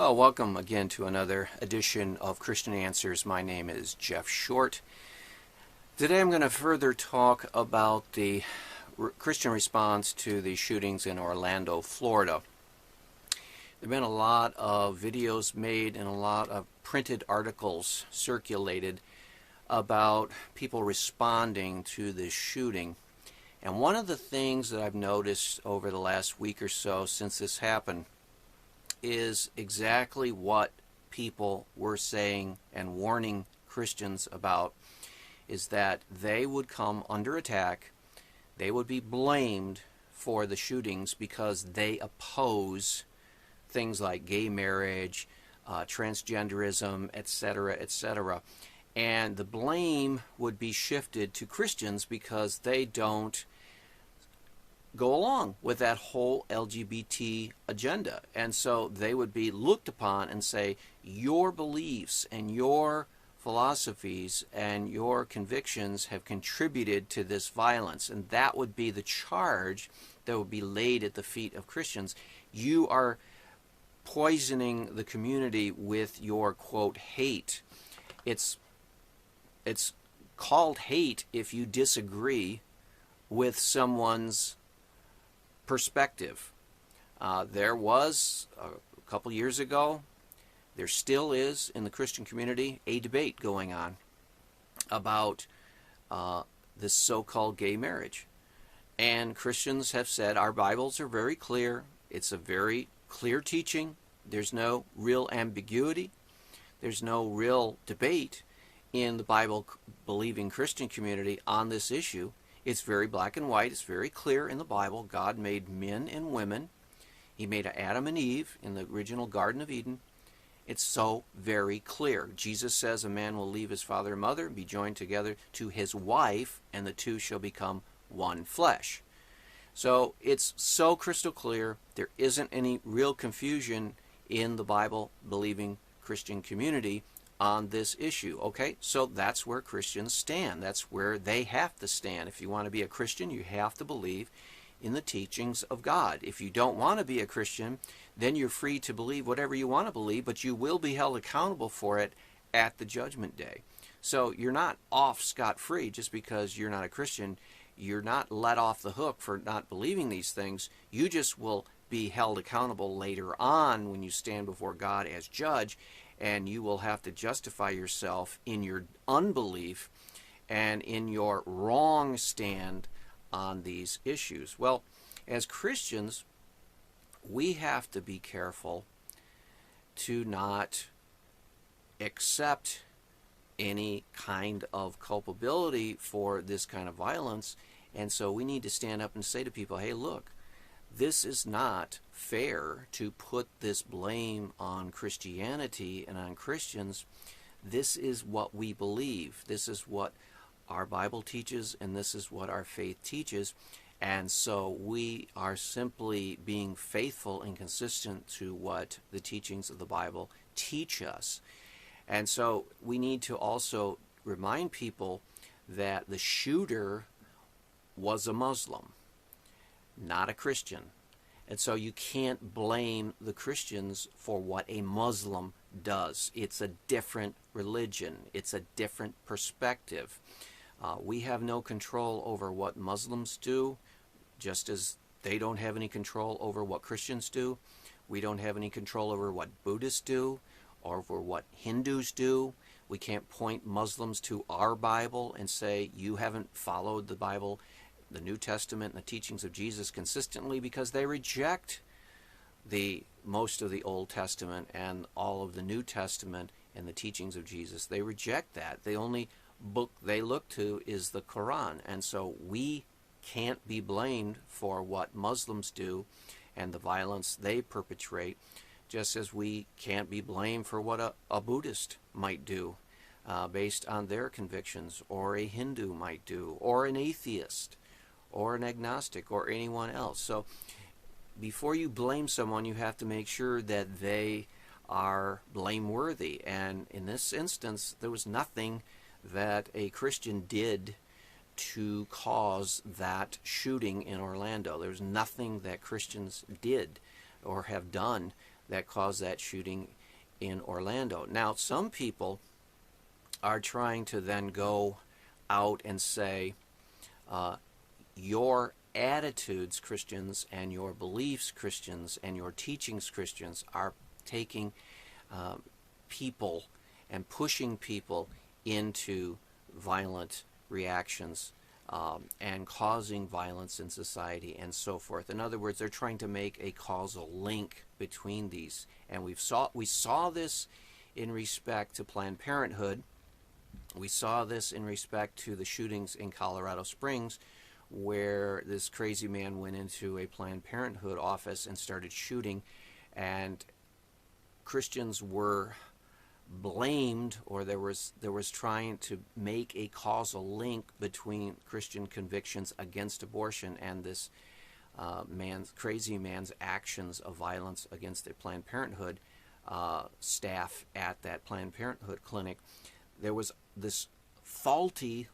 Well, welcome again to another edition of Christian Answers. My name is Jeff Short. Today I'm going to further talk about the Christian response to the shootings in Orlando, Florida. There have been a lot of videos made and a lot of printed articles circulated about people responding to this shooting. And one of the things that I've noticed over the last week or so since this happened is exactly what people were saying and warning Christians about, is that they would come under attack, they would be blamed for the shootings because they oppose things like gay marriage, transgenderism, etc., etc. And the blame would be shifted to Christians because they don't go along with that whole LGBT agenda. And so they would be looked upon and say, your beliefs and your philosophies and your convictions have contributed to this violence. And that would be the charge that would be laid at the feet of Christians. You are poisoning the community with your, quote, hate. It's called hate if you disagree with someone's perspective. There was, a couple years ago, there still is in the Christian community a debate going on about this so-called gay marriage. And Christians have said our Bibles are very clear. It's a very clear teaching. There's no real ambiguity. There's no real debate in the Bible-believing Christian community on this issue. It's very black and white. It's very clear in the Bible. God made men and women. He made Adam and Eve in the original Garden of Eden. It's so very clear. Jesus says a man will leave his father and mother and be joined together to his wife, and the two shall become one flesh. So it's so crystal clear. There isn't any real confusion in the Bible-believing Christian community on this issue. Okay, so that's where Christians stand. That's where they have to stand. If you want to be a Christian, you have to believe in the teachings of God. If you don't want to be a Christian, then you're free to believe whatever you want to believe, but you will be held accountable for it at the judgment day. So you're not off scot-free just because you're not a Christian. You're not let off the hook for not believing these things. You just will be held accountable later on when you stand before God as judge, and you will have to justify yourself in your unbelief and in your wrong stand on these issues. Well, as Christians, we have to be careful to not accept any kind of culpability for this kind of violence. And so we need to stand up and say to people, hey, look, this is not fair to put this blame on Christianity and on Christians. This is what we believe. This is what our Bible teaches, and this is what our faith teaches. And so we are simply being faithful and consistent to what the teachings of the Bible teach us. And so we need to also remind people that the shooter was a Muslim, not a Christian. And so you can't blame the Christians for what a Muslim does. It's a different religion. It's a different perspective. We have no control over what Muslims do, just as they don't have any control over what Christians do. We don't have any control over what Buddhists do or over what Hindus do. We can't point Muslims to our Bible and say, you haven't followed the Bible, the New Testament, and the teachings of Jesus consistently, because they reject most of the Old Testament and all of the New Testament and the teachings of Jesus. They reject that. The only book they look to is the Quran. And so we can't be blamed for what Muslims do and the violence they perpetrate, just as we can't be blamed for what a Buddhist might do based on their convictions, or a Hindu might do, or an atheist, or an agnostic, or anyone else. So before you blame someone, you have to make sure that they are blameworthy. And in this instance, there was nothing that a Christian did to cause that shooting in Orlando. There's nothing that Christians did or have done that caused that shooting in Orlando. Now, some people are trying to then go out and say, your attitudes, Christians, and your beliefs, Christians, and your teachings, Christians, are taking people and pushing people into violent reactions and causing violence in society and so forth. In other words, they're trying to make a causal link between these. And we saw this in respect to Planned Parenthood. We saw this in respect to the shootings in Colorado Springs, where this crazy man went into a Planned Parenthood office and started shooting, and Christians were blamed, or there was trying to make a causal link between Christian convictions against abortion and this crazy man's actions of violence against the Planned Parenthood staff at that Planned Parenthood clinic. There was this faulty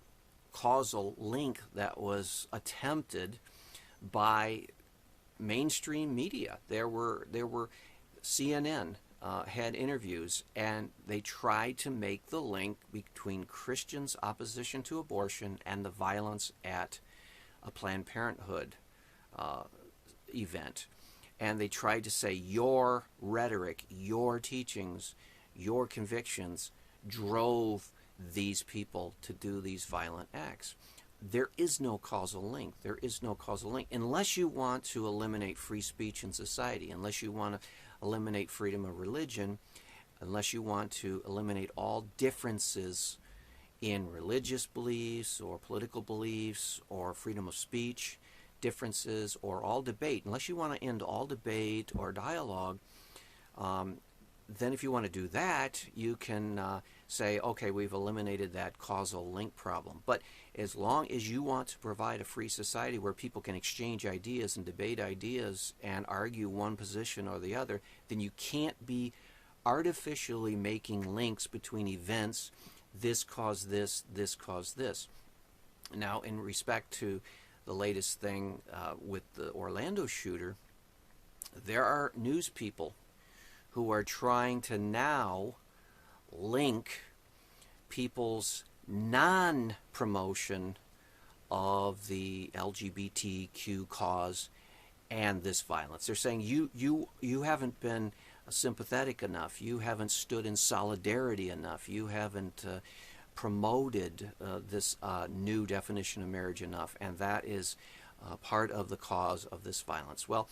causal link that was attempted by mainstream media. There were CNN had interviews, and they tried to make the link between Christians' opposition to abortion and the violence at a Planned Parenthood event. And they tried to say your rhetoric, your teachings, your convictions drove these people to do these violent acts. There is no causal link. There is no causal link. Unless you want to eliminate free speech in society, unless you want to eliminate freedom of religion, unless you want to eliminate all differences in religious beliefs or political beliefs or freedom of speech differences or all debate, unless you want to end all debate or dialogue, then if you want to do that, you can say, okay, we've eliminated that causal link problem. But as long as you want to provide a free society where people can exchange ideas and debate ideas and argue one position or the other, then you can't be artificially making links between events. This caused this, this caused this. Now, in respect to the latest thing with the Orlando shooter, there are news people who are trying to now link people's non-promotion of the LGBTQ cause and this violence. They're saying you haven't been sympathetic enough. You haven't stood in solidarity enough. You haven't promoted this new definition of marriage enough, and that is part of the cause of this violence. Well,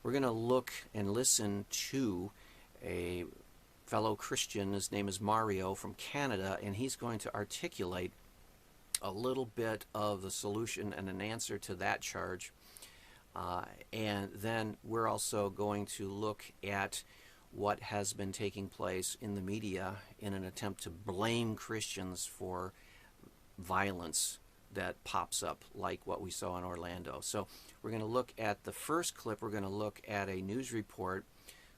we're going to look and listen to a fellow Christian. His name is Mario from Canada, and he's going to articulate a little bit of the solution and an answer to that charge. And then we're also going to look at what has been taking place in the media in an attempt to blame Christians for violence that pops up like what we saw in Orlando. So we're going to look at the first clip. We're going to look at a news report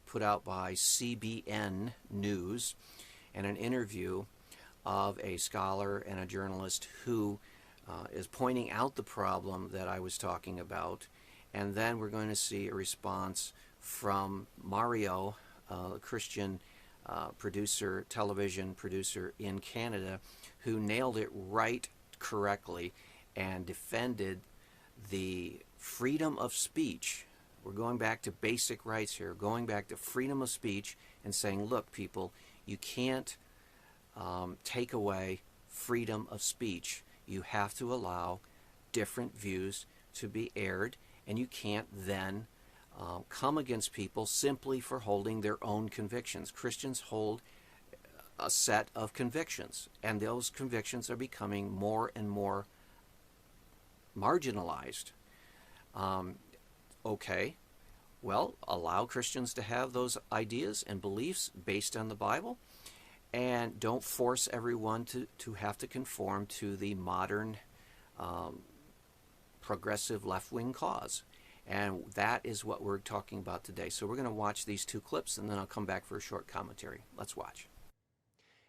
put out by CBN News and an interview of a scholar and a journalist who is pointing out the problem that I was talking about. And then we're going to see a response from Mario, a Christian producer, television producer in Canada, who nailed it right correctly and defended the freedom of speech. We're going back to basic rights here, going back to freedom of speech and saying, look, people, you can't take away freedom of speech. You have to allow different views to be aired, and you can't then come against people simply for holding their own convictions. Christians hold a set of convictions, and those convictions are becoming more and more marginalized. Okay, well, allow Christians to have those ideas and beliefs based on the Bible, and don't force everyone to have to conform to the modern progressive left-wing cause. And that is what we're talking about today. So we're going to watch these two clips, and then I'll come back for a short commentary. Let's watch.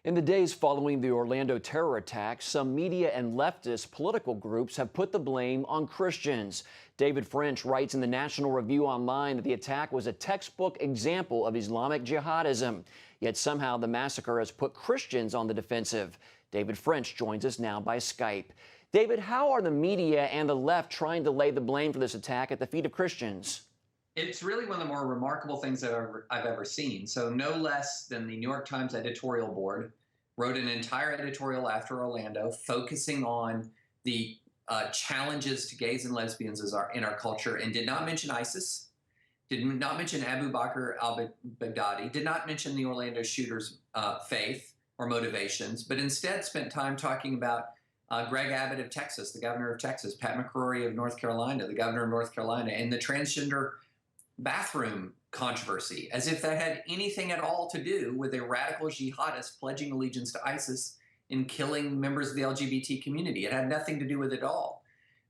In the days following the Orlando terror attack, some media and leftist political groups have put the blame on Christians. David French writes in the National Review Online that the attack was a textbook example of Islamic jihadism. Yet somehow the massacre has put Christians on the defensive. David French joins us now by Skype. David, how are the media and the left trying to lay the blame for this attack at the feet of Christians? It's really one of the more remarkable things I've ever seen. So no less than the New York Times editorial board wrote an entire editorial after Orlando focusing on the challenges to gays and lesbians in our culture, and did not mention ISIS, did not mention Abu Bakr al-Baghdadi, did not mention the Orlando shooter's faith or motivations, but instead spent time talking about Greg Abbott of Texas, the governor of Texas, Pat McCrory of North Carolina, the governor of North Carolina, and the transgender bathroom controversy, as if that had anything at all to do with a radical jihadist pledging allegiance to ISIS and killing members of the LGBT community. It had nothing to do with it at all.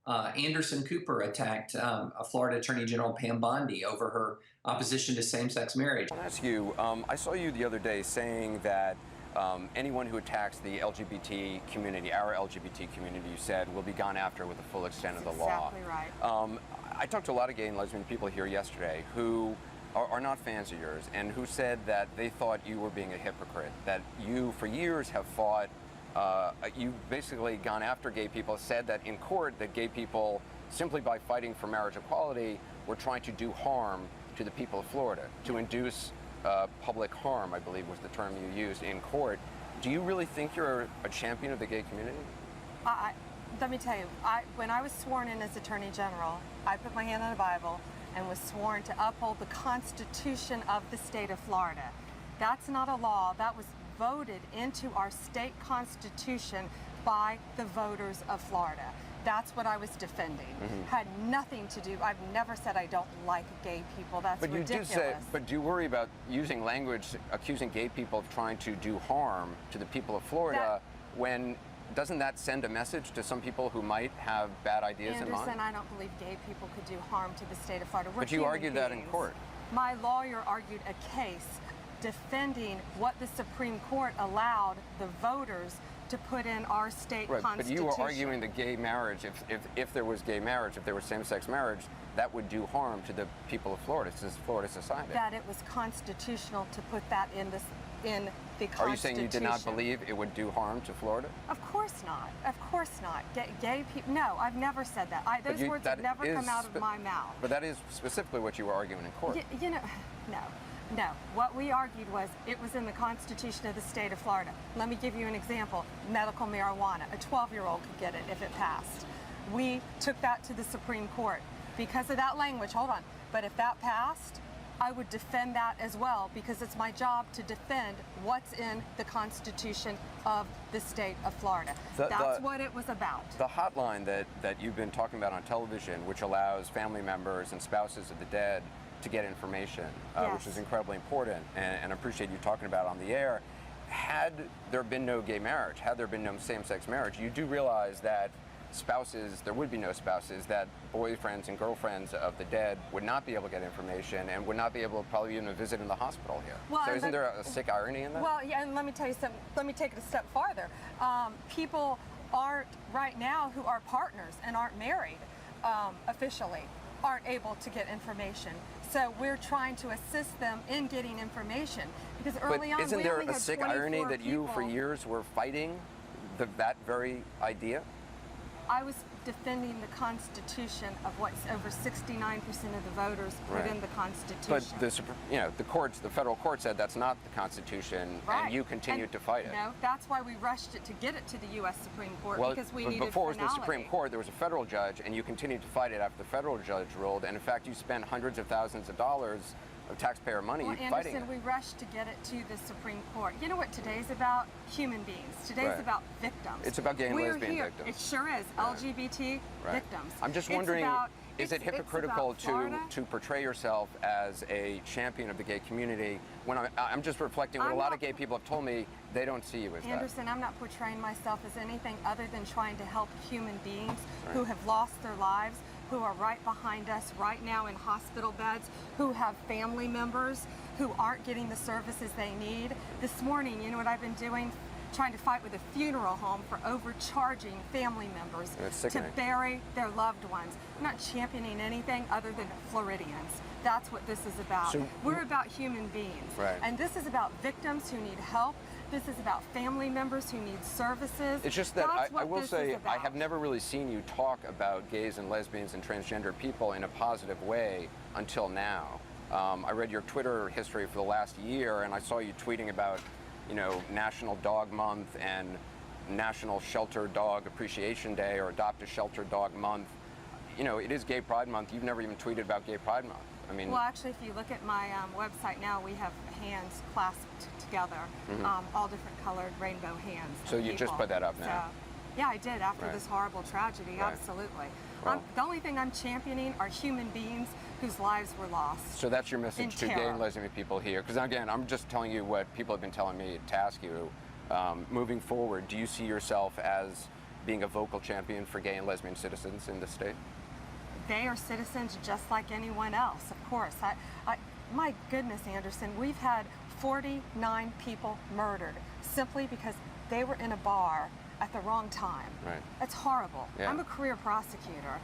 Anderson Cooper attacked Florida Attorney General Pam Bondi over her opposition to same-sex marriage. I want to ask you, I saw you the other day saying that anyone who attacks the LGBT community, our LGBT community, you said, will be gone after with the full extent of the law. Exactly right. I talked to a lot of gay and lesbian people here yesterday who are not fans of yours and who said that they thought you were being a hypocrite, that you for years have fought, you've basically gone after gay people, said that in court that gay people, simply by fighting for marriage equality, were trying to do harm to the people of Florida, to induce public harm, I believe was the term you used in court. Do you really think you're a champion of the gay community? Let me tell you, when I was sworn in as Attorney General, I put my hand on the Bible and was sworn to uphold the Constitution of the state of Florida. That's not a law. That was voted into our state constitution by the voters of Florida. That's what I was defending. Had nothing to do, I've never said I don't like gay people. That's ridiculous. But do you worry about using language accusing gay people of trying to do harm to the people of Florida when doesn't that send a message to some people who might have bad ideas in mind? Anderson, I don't believe gay people could do harm to the state of Florida. But you argued that in court. My lawyer argued a case defending what the Supreme Court allowed the voters to put in our state constitution. But you were arguing that gay marriage, if there was gay marriage, if there was same-sex marriage, that would do harm to the people of Florida, to Florida society. That it was constitutional to put that in the Constitution. Are you saying you did not believe it would do harm to Florida? Of course not. Of course not. Gay people. No, I've never said that. Those words have never come out of my mouth. But that is specifically what you were arguing in court. You know, no. What we argued was it was in the Constitution of the state of Florida. Let me give you an example. Medical marijuana. A 12-year-old could get it if it passed. We took that to the Supreme Court because of that language. Hold on. But if that passed, I would defend that as well, because it's my job to defend what's in the Constitution of the state of Florida. That's what it was about. The hotline that you've been talking about on television, which allows family members and spouses of the dead to get information, which is incredibly important, and I appreciate you talking about on the air. Had there been no gay marriage, had there been no same-sex marriage, you do realize that there would be no spouses, that boyfriends and girlfriends of the dead would not be able to get information and would not be able to probably even visit in the hospital here. Well, so isn't there a sick irony in that? Well, yeah, and let me tell you something. Let me take it a step farther. People aren't right now who are partners and aren't married officially aren't able to get information. So we're trying to assist them in getting information, because early on isn't there a sick irony that you for years were fighting that very idea? I was defending the Constitution of what over 69% of the voters put in the Constitution. But the federal court said that's not the Constitution, and you continued to fight it. No, that's why we rushed it to get it to the U.S. Supreme Court, because we needed before finality. It was the Supreme Court, there was a federal judge, and you continued to fight it after the federal judge ruled. And in fact, you spent hundreds of thousands of dollars of taxpayer money fighting it. We rushed to get it to the Supreme Court. You know what today's about? Human beings. Today's about victims. It's about gay and lesbian victims. It sure is. LGBT victims. I'm just wondering, is it hypocritical to portray yourself as a champion of the gay community when I'm just reflecting what a lot of gay people have told me they don't see you as Anderson, I'm not portraying myself as anything other than trying to help human beings who have lost their lives, who are right behind us right now in hospital beds, who have family members who aren't getting the services they need. This morning, you know what I've been doing? Trying to fight with a funeral home for overcharging family members to bury their loved ones. I'm not championing anything other than Floridians. That's what this is about. So, we're about human beings. Right. And this is about victims who need help. This is about family members who need services. It's just that I will say I have about. never really seen you talk about gays and lesbians and transgender people in a positive way until now. I read your Twitter history for the last year, and I saw you tweeting about, you know, National Dog Month and National Shelter Dog Appreciation Day or Adopt a Shelter Dog Month. You know, it is Gay Pride Month. You've never even tweeted about Gay Pride Month. I mean, well, actually, if you look at my website now, we have hands clasped together, all different colored rainbow hands. So you just put that up now? So, yeah, I did after Right. this horrible tragedy, Right. absolutely. Well, The only thing I'm championing are human beings whose lives were lost. so that's your message to gay terror. and lesbian people here. Because again, I'm just telling you what people have been telling me to ask you. Moving forward, do you see yourself as being a vocal champion for gay and lesbian citizens in the state? They are citizens just like anyone else, of course. My goodness, Anderson, we've had 49 people murdered simply because they were in a bar at the wrong time. Right. That's horrible. Yeah. I'm a career prosecutor.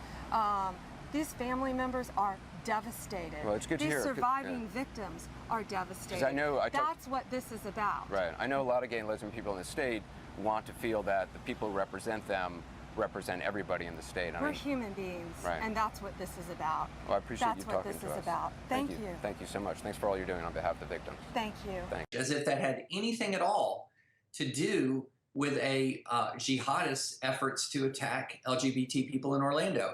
These family members are devastated. Well, it's good to These hear. surviving victims are devastated. I know That's what this is about. Right. I know a lot of gay and lesbian people in the state want to feel that the people who represent them represent everybody in the state. We're human beings, Right. and that's what this is about. Well, I appreciate that's you what talking this to is us. about. Thank you. Thank you so much. Thanks for all you're doing on behalf of the victims. Thank you. Thanks. As if that had anything at all to do with a jihadist efforts to attack LGBT people in Orlando.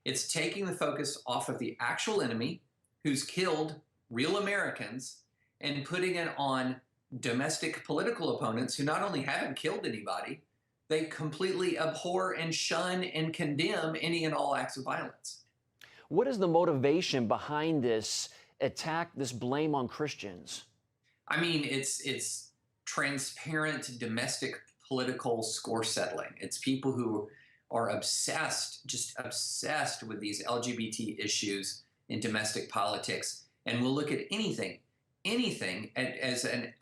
It's taking the focus off of the actual enemy who's killed real Americans and putting it on domestic political opponents who not only haven't killed anybody, they completely abhor and shun and condemn any and all acts of violence. What is the motivation behind this attack, this blame on Christians? I mean, it's transparent domestic political score settling. It's people who are obsessed, just obsessed with these LGBT issues in domestic politics, and will look at anything as an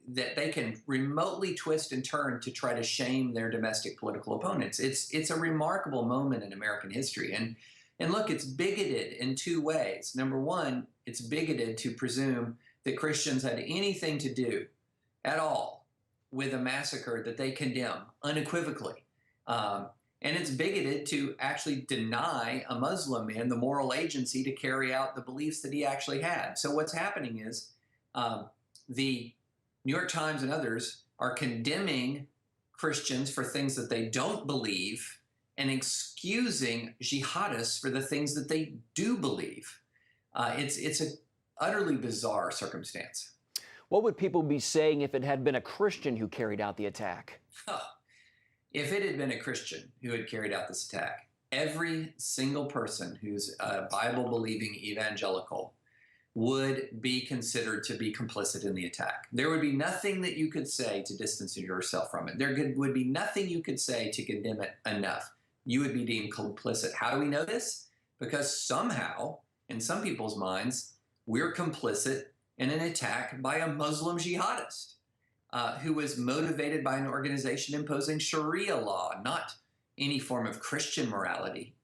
that they can remotely twist and turn to try to shame their domestic political opponents. It's a remarkable moment in American history, and look, it's bigoted in two ways. Number one, it's bigoted to presume that Christians had anything to do at all with a massacre that they condemn unequivocally. And it's bigoted to actually deny a Muslim man the moral agency to carry out the beliefs that he actually had. So what's happening is the New York Times and others are condemning Christians for things that they don't believe and excusing jihadists for the things that they do believe. It's an utterly bizarre circumstance. What would people be saying if it had been a Christian who carried out the attack? If it had been a Christian who had carried out this attack, every single person who's a Bible-believing evangelical would be considered to be complicit in the attack. There would be nothing that you could say to distance yourself from it. There would be nothing you could say to condemn it enough. You would be deemed complicit. How do we know this? Because somehow, in some people's minds, we're complicit in an attack by a Muslim jihadist who was motivated by an organization imposing Sharia law, not any form of Christian morality.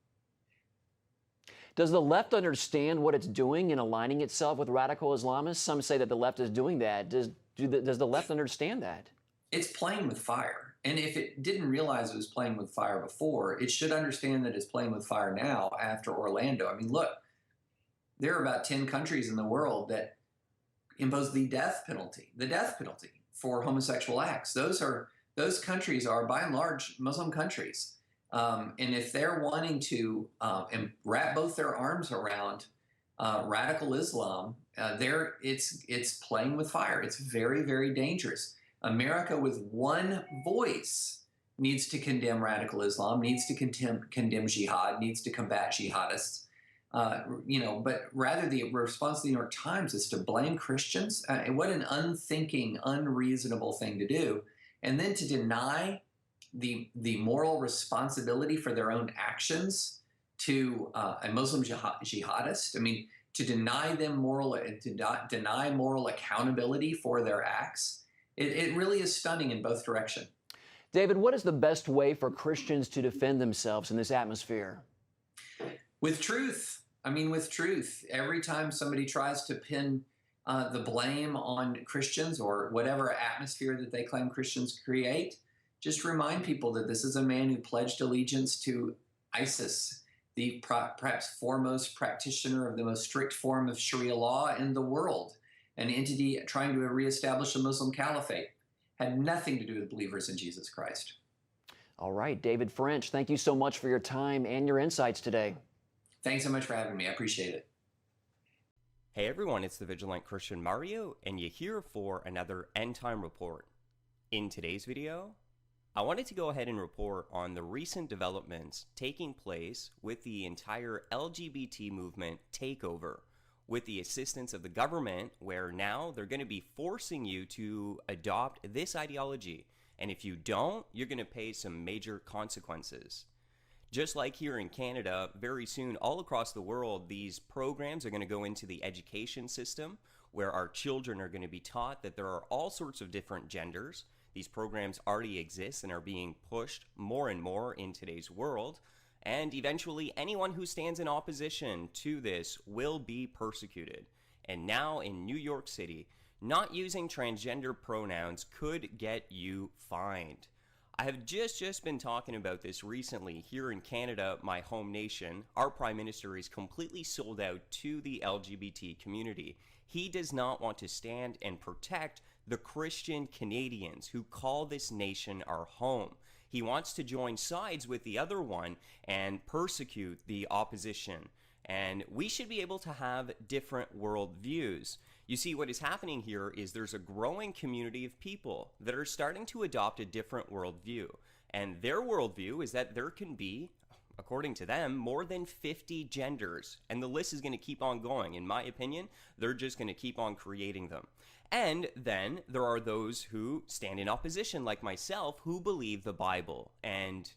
Does the left understand what it's doing in aligning itself with radical Islamists? Some say that the left is doing that. Does the left understand that? It's playing with fire. And if it didn't realize it was playing with fire before, it should understand that it's playing with fire now after Orlando. I mean, look, there are about 10 countries in the world that impose the death penalty for homosexual acts. Those countries are by and large Muslim countries. And if they're wanting to wrap both their arms around radical Islam, it's playing with fire. It's very, very dangerous. America with one voice needs to condemn radical Islam, needs to condemn jihad, needs to combat jihadists. But rather the response of the New York Times is to blame Christians. What an unthinking, unreasonable thing to do. And then to deny the moral responsibility for their own actions to a Muslim jihadist. I mean, to deny them deny moral accountability for their acts, it really is stunning in both directions. David, what is the best way for Christians to defend themselves in this atmosphere? With truth. I mean, with truth. Every time somebody tries to pin the blame on Christians or whatever atmosphere that they claim Christians create, just remind people that this is a man who pledged allegiance to ISIS, the perhaps foremost practitioner of the most strict form of Sharia law in the world, an entity trying to reestablish a Muslim caliphate. Had nothing to do with believers in Jesus Christ. All right, David French, thank you so much for your time and your insights today. Thanks so much for having me. I appreciate it. Hey everyone, it's the Vigilant Christian Mario, and you're here for another End Time Report. In today's video, I wanted to go ahead and report on the recent developments taking place with the entire LGBT movement takeover, with the assistance of the government, where now they're going to be forcing you to adopt this ideology, and if you don't, you're going to pay some major consequences. Just like here in Canada, very soon all across the world, these programs are going to go into the education system, where our children are going to be taught that there are all sorts of different genders. These programs already exist and are being pushed more and more in today's world. And eventually, anyone who stands in opposition to this will be persecuted. And now in New York City, not using transgender pronouns could get you fined. I have just been talking about this recently. Here in Canada, my home nation, our Prime Minister is completely sold out to the LGBT community. He does not want to stand and protect the Christian Canadians who call this nation our home. He wants to join sides with the other one and persecute the opposition. And we should be able to have different worldviews. You see, what is happening here is there's a growing community of people that are starting to adopt a different worldview. And their worldview is that there can be, according to them, more than 50 genders. And the list is going to keep on going. In my opinion, they're just going to keep on creating them. And then there are those who stand in opposition, like myself, who believe the Bible. And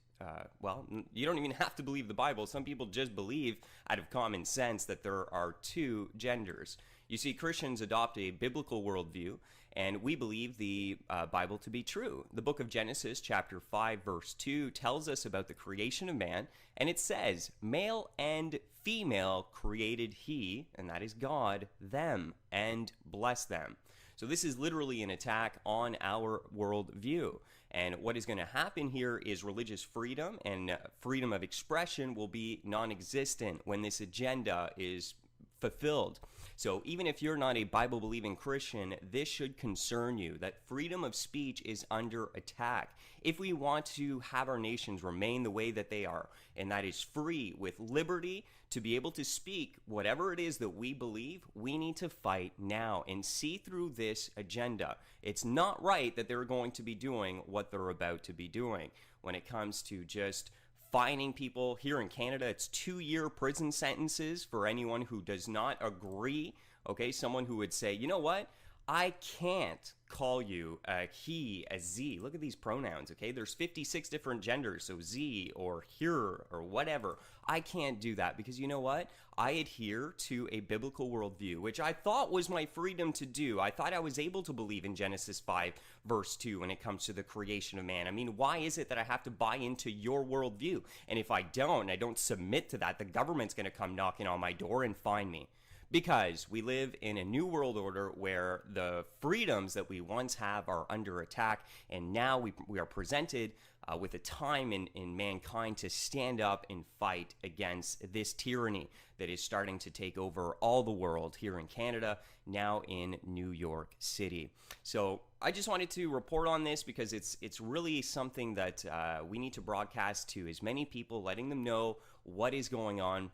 well, you don't even have to believe the Bible. Some people just believe out of common sense that there are two genders. You see, Christians adopt a biblical worldview, and we believe the Bible to be true. The book of Genesis, chapter 5, verse 2, tells us about the creation of man, and it says, male and female created he, and that is God, them, and blessed them. So this is literally an attack on our worldview. And what is going to happen here is religious freedom and freedom of expression will be non-existent when this agenda is fulfilled. So even if you're not a Bible-believing Christian, this should concern you, that freedom of speech is under attack. If we want to have our nations remain the way that they are, and that is free with liberty to be able to speak whatever it is that we believe, we need to fight now and see through this agenda. It's not right that they're going to be doing what they're about to be doing when it comes to just fining people. Here in Canada, it's 2-year prison sentences for anyone who does not agree. Okay, someone who would say, you know what? I can't call you a he, a Z. Look at these pronouns, okay? There's 56 different genders, so Z or her or whatever. I can't do that because you know what? I adhere to a biblical worldview, which I thought was my freedom to do. I thought I was able to believe in Genesis 5, verse 2 when it comes to the creation of man. I mean, why is it that I have to buy into your worldview? And if I don't, I don't submit to that, the government's going to come knocking on my door and find me. Because we live in a new world order where the freedoms that we once have are under attack, and now we are presented with a time in mankind to stand up and fight against this tyranny that is starting to take over all the world here in Canada, now in New York City. So I just wanted to report on this because it's really something that we need to broadcast to as many people, letting them know what is going on.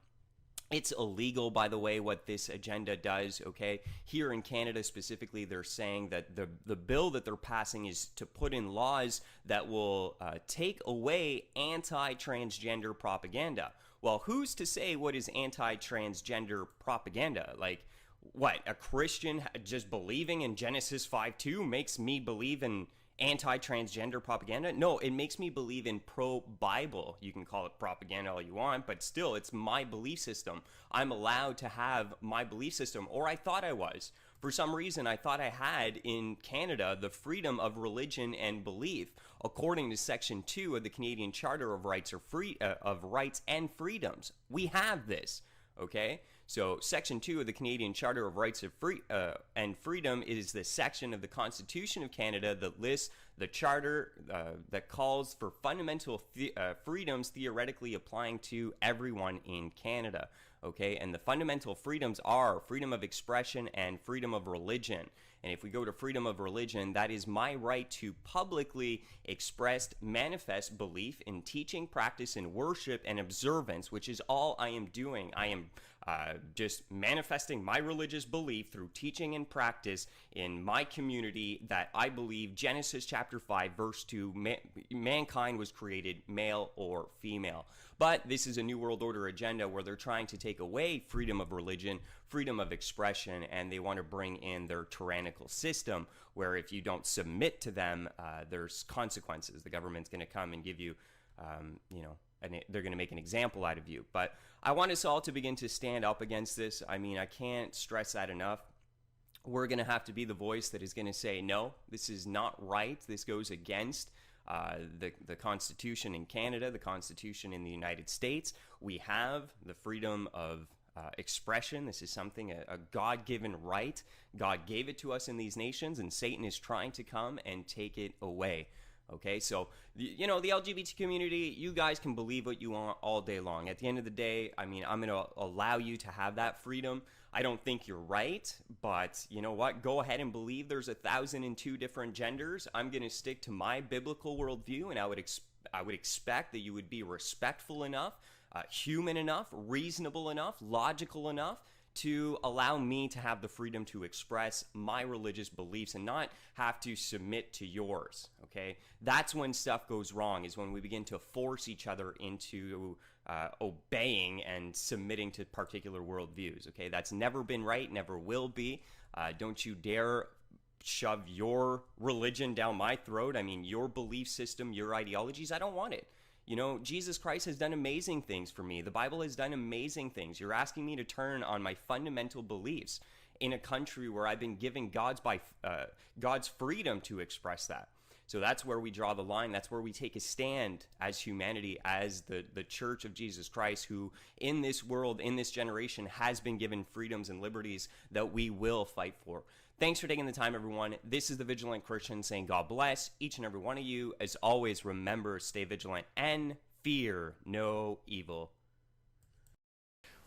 It's illegal, by the way, what this agenda does, okay? Here in Canada specifically, they're saying that the bill that they're passing is to put in laws that will take away anti-transgender propaganda. Well, who's to say what is anti-transgender propaganda? Like, what, a Christian just believing in Genesis 5:2 makes me believe in anti-transgender propaganda. No, it makes me believe in pro-Bible. You can call it propaganda all you want, but still, it's my belief system. I'm allowed to have my belief system, or I thought I was. For some reason, I thought I had in Canada the freedom of religion and belief, according to Section 2 of the Canadian Charter of Rights of Rights and Freedoms. We have this, okay? So Section 2 of the Canadian Charter of Rights and Freedom is the section of the Constitution of Canada that lists the charter that calls for fundamental freedoms theoretically applying to everyone in Canada. Okay, and the fundamental freedoms are freedom of expression and freedom of religion. And if we go to freedom of religion, that is my right to publicly express, manifest belief in teaching, practice, and worship and observance, which is all I am doing. I am just manifesting my religious belief through teaching and practice in my community that I believe Genesis chapter 5 verse 2, mankind was created male or female. But this is a New World Order agenda where they're trying to take away freedom of religion, freedom of expression, and they want to bring in their tyrannical system where if you don't submit to them, there's consequences. The government's going to come and give you, and they're going to make an example out of you. But I want us all to begin to stand up against this. I mean, I can't stress that enough. We're going to have to be the voice that is going to say, no, this is not right. This goes against the Constitution in Canada, the Constitution in the United States. We have the freedom of expression. This is something, a God-given right. God gave it to us in these nations, and Satan is trying to come and take it away. Okay, so, the LGBT community, you guys can believe what you want all day long. At the end of the day, I mean, I'm going to allow you to have that freedom. I don't think you're right, but you know what? Go ahead and believe there's 1,002 different genders. I'm going to stick to my biblical worldview, and I would expect that you would be respectful enough, human enough, reasonable enough, logical enough to allow me to have the freedom to express my religious beliefs and not have to submit to yours, okay? That's when stuff goes wrong, is when we begin to force each other into obeying and submitting to particular worldviews, okay? That's never been right, never will be. Don't you dare shove your religion down my throat. I mean, your belief system, your ideologies, I don't want it. You know, Jesus Christ has done amazing things for me. The Bible has done amazing things. You're asking me to turn on my fundamental beliefs in a country where I've been given God's freedom to express that. So that's where we draw the line. That's where we take a stand as humanity, as the Church of Jesus Christ, who in this world, in this generation, has been given freedoms and liberties that we will fight for. Thanks for taking the time, everyone. This is the Vigilant Christian saying God bless each and every one of you. As always, remember, stay vigilant and fear no evil.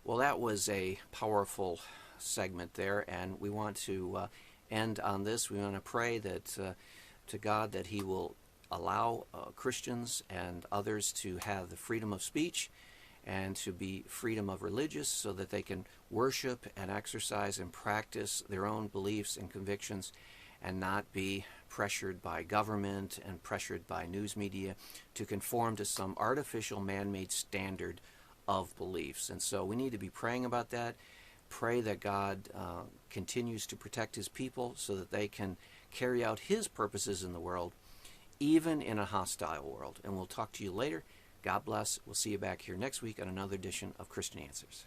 Well, that was a powerful segment there, and we want to end on this. We want to pray that to God that He will allow Christians and others to have the freedom of speech and to be freedom of religious, so that they can worship and exercise and practice their own beliefs and convictions and not be pressured by government and pressured by news media to conform to some artificial man-made standard of beliefs. And so we need to be praying about that. Pray that God continues to protect His people so that they can carry out His purposes in the world, even in a hostile world. And we'll talk to you later. God bless. We'll see you back here next week on another edition of Christian Answers.